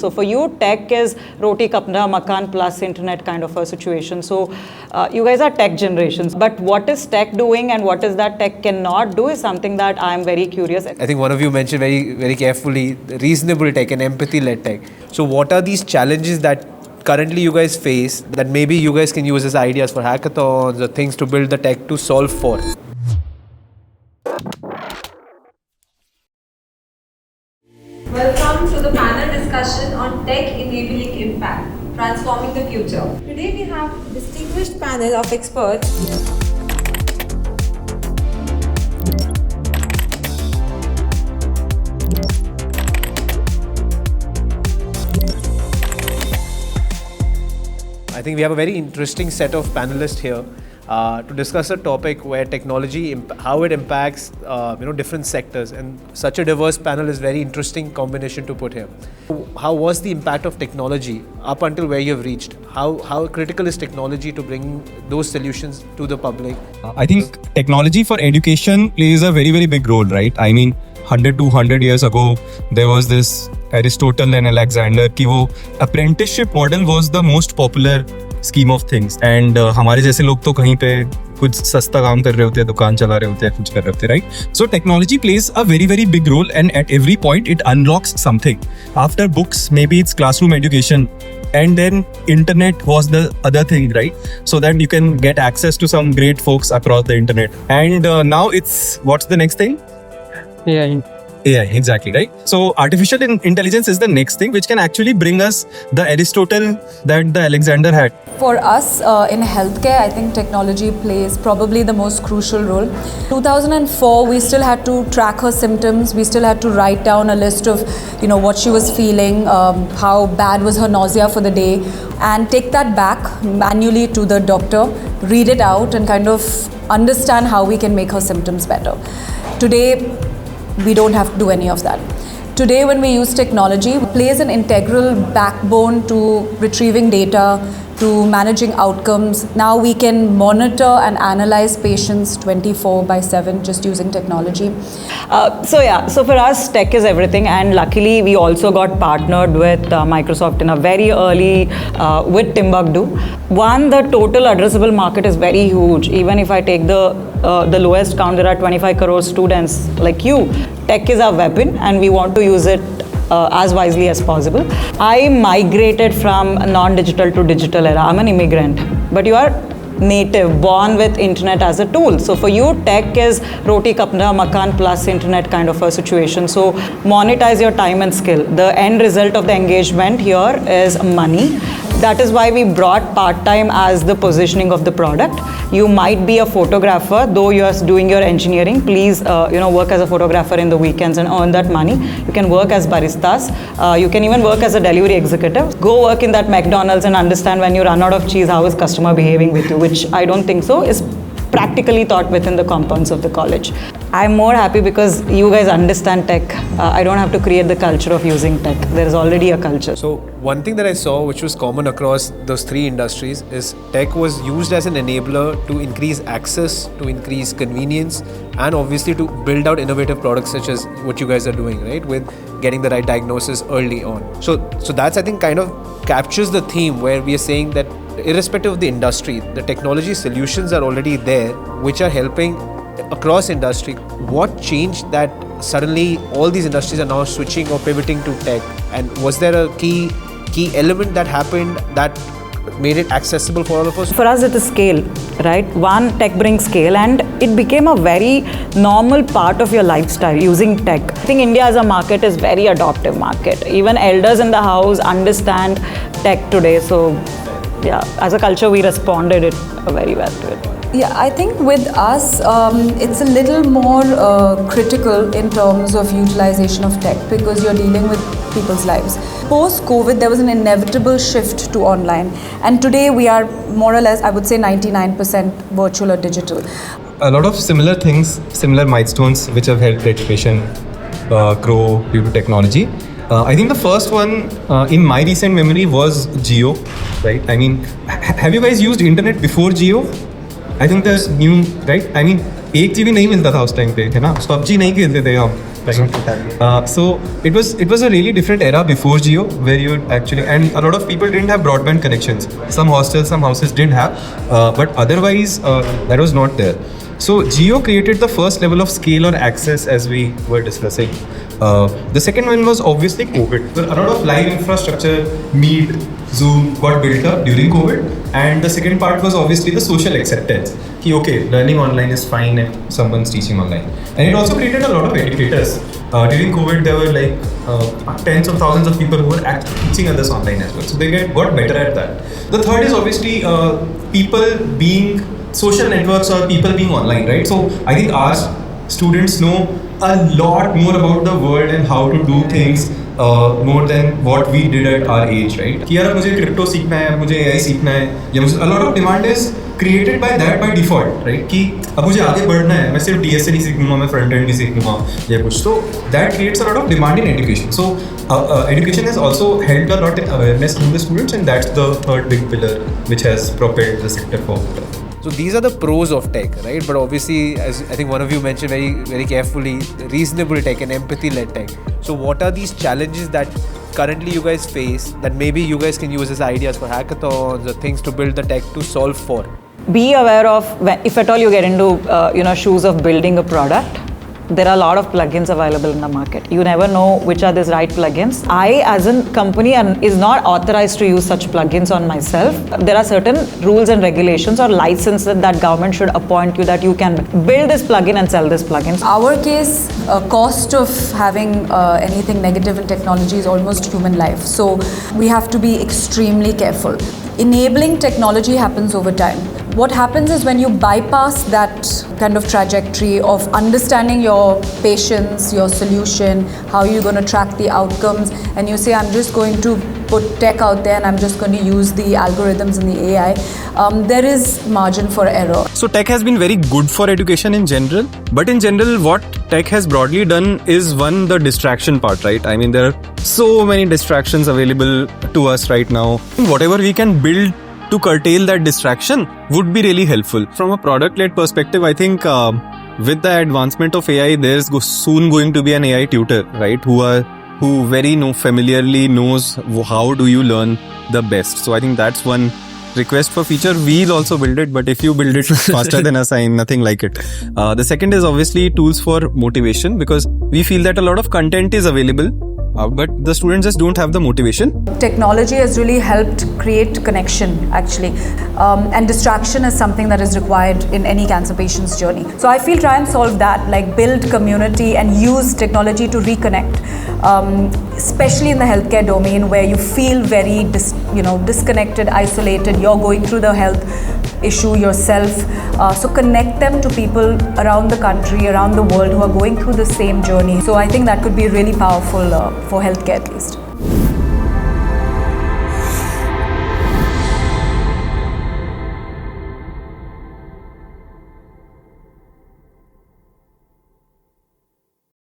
So for you, tech is roti kapda makan plus internet kind of a situation. So you guys are tech generations. But what is tech doing and what is that tech cannot do is something that I'm very curious. I think one of you mentioned very carefully reasonable tech and empathy-led tech. So what are these challenges that currently you guys face that maybe you guys can use as ideas for hackathons or things to build the tech to solve for? Welcome to the panel discussion on tech enabling impact, transforming the future. Today we have a distinguished panel of experts. I think we have a very interesting set of panelists here to discuss a topic where technology, how it impacts different sectors, and such a diverse panel is very interesting combination to put here. How was the impact of technology up until where you have reached? How critical is technology to bring those solutions to the public? I think technology for education plays a very big role, right? I mean, 100-200 years ago, there was this Aristotle and Alexander कि वो apprenticeship model was the most popular scheme of things. And हमारे जैसे लोग तो कहीं पे कुछ सस्ता काम कर रहे होते हैं, दुकान चला रहे होते हैं, कुछ कर रहे होते हैं, right? So technology plays a very big role, and at every point it unlocks something. After books, maybe it's classroom education, and then internet was the other thing, right? So that you can get access to some great folks across the internet. And now it's, what's the next thing? AI, exactly, right? So artificial intelligence is the next thing which can actually bring us the Aristotle that the Alexander had. For us in healthcare, I think technology plays probably the most crucial role. 2004, we still had to track her symptoms. We still had to write down a list of, what she was feeling, how bad was her nausea for the day, and take that back manually to the doctor, read it out, and kind of understand how we can make her symptoms better. Today, we don't have to do any of that. Today, when we use technology, it plays an integral backbone to retrieving data, to managing outcomes. Now we can monitor and analyze patients 24/7 just using technology. So for us, tech is everything, and luckily we also got partnered with Microsoft in a very early with Timbuktu. One, the total addressable market is very huge. Even if I take the lowest count, there are 25 crore students like you. Tech is our weapon, and we want to use it as wisely as possible. I migrated from non-digital to digital era. I'm an immigrant, but you are native, born with internet as a tool. So for you, tech is roti kapda makan plus internet kind of a situation. So monetize your time and skill. The end result of the engagement here is money. That is why we brought part-time as the positioning of the product. You might be a photographer, though you are doing your engineering. Please, work as a photographer in the weekends and earn that money. You can work as baristas. You can even work as a delivery executive. Go work in that McDonald's and understand when you run out of cheese, how is customer behaving with you, which I don't think so is practically taught within the compounds of the college. I'm more happy because you guys understand tech. I don't have to create the culture of using tech. There is already a culture. So one thing that I saw which was common across those three industries is tech was used as an enabler to increase access, to increase convenience, and obviously to build out innovative products such as what you guys are doing, right? With getting the right diagnosis early on. So that's, I think, kind of captures the theme where we are saying that irrespective of the industry, the technology solutions are already there which are helping across industry. What changed that suddenly all these industries are now switching or pivoting to tech? And was there a key element that happened that made it accessible for all of us? For us, it is scale, right? One, tech brings scale, and it became a very normal part of your lifestyle using tech. I think India as a market is very adoptive market. Even elders in the house understand tech today. So yeah, as a culture, we responded it very well to it. Yeah, I think with us, it's a little more critical in terms of utilization of tech because you're dealing with people's lives. Post-COVID, there was an inevitable shift to online. And today we are more or less, I would say 99% virtual or digital. A lot of similar things, similar milestones which have helped education grow due to technology. I think the first one in my recent memory was Jio, right? I mean, have you guys used internet before Jio? I think there's new, right? I mean, 1 GB नहीं मिलता था उस time पे, है ना? PUBG नहीं खेलते थे हम. So it was a really different era before Jio, where you actually, and a lot of people didn't have broadband connections. Some hostels, some houses didn't have, but otherwise that was not there. So Jio created the first level of scale or access, as we were discussing. The second one was obviously COVID. So a lot of live infrastructure, Meet, Zoom got built up during COVID, and the second part was obviously the social acceptance. Ki okay, learning online is fine if someone's teaching online, and it also created a lot of educators. During COVID, there were like tens of thousands of people who were actually teaching others online as well. So they got better at that. The third is obviously people being social networks or people being online, right? So I think our students know a lot more about the world and how to do things more than what we did at our age, right? कि यार मुझे crypto सीखना है, मुझे AI सीखना है, या मुझे a lot of demand is created by that by default, right? कि अब मुझे आगे बढ़ना है, मैं सिर्फ DSA नहीं सीखूंगा, मैं front end भी सीखूंगा या कुछ. So that creates a lot of demand in education. So education has also helped a lot in awareness among the students, and that's the third big pillar which has propelled the sector forward. So these are the pros of tech, right? But obviously, as I think one of you mentioned very, very carefully, reasonable tech and empathy-led tech. So what are these challenges that currently you guys face that maybe you guys can use as ideas for hackathons or things to build the tech to solve for? Be aware of if at all you get into shoes of building a product. There are a lot of plugins available in the market. You never know which are these right plugins. I, as a company, is not authorized to use such plugins on myself. There are certain rules and regulations or licenses that government should appoint you that you can build this plugin and sell this plugin. Our case, cost of having anything negative in technology is almost human life. So we have to be extremely careful. Enabling technology happens over time. What happens is when you bypass that kind of trajectory of understanding your patients, your solution, how you're going to track the outcomes, and you say, I'm just going to put tech out there and I'm just going to use the algorithms and the AI, there is margin for error. So tech has been very good for education in general, but in general what tech has broadly done is one, the distraction part, right? I mean, there are so many distractions available to us right now. Whatever we can build to curtail that distraction would be really helpful. From a product-led perspective, I think with the advancement of AI, there's soon going to be an AI tutor, right? Who very familiarly knows how do you learn the best. So I think that's one request for feature. We'll also build it, but if you build it faster than us, I'm nothing like it. The second is obviously tools for motivation, because we feel that a lot of content is available, but the students just don't have the motivation. Technology has really helped create connection, actually. And distraction is something that is required in any cancer patient's journey. So I feel try and solve that, like build community and use technology to reconnect. Especially in the healthcare domain where you feel very disconnected, isolated, you're going through the health issue yourself. So connect them to people around the country, around the world who are going through the same journey. So I think that could be really powerful for healthcare at least.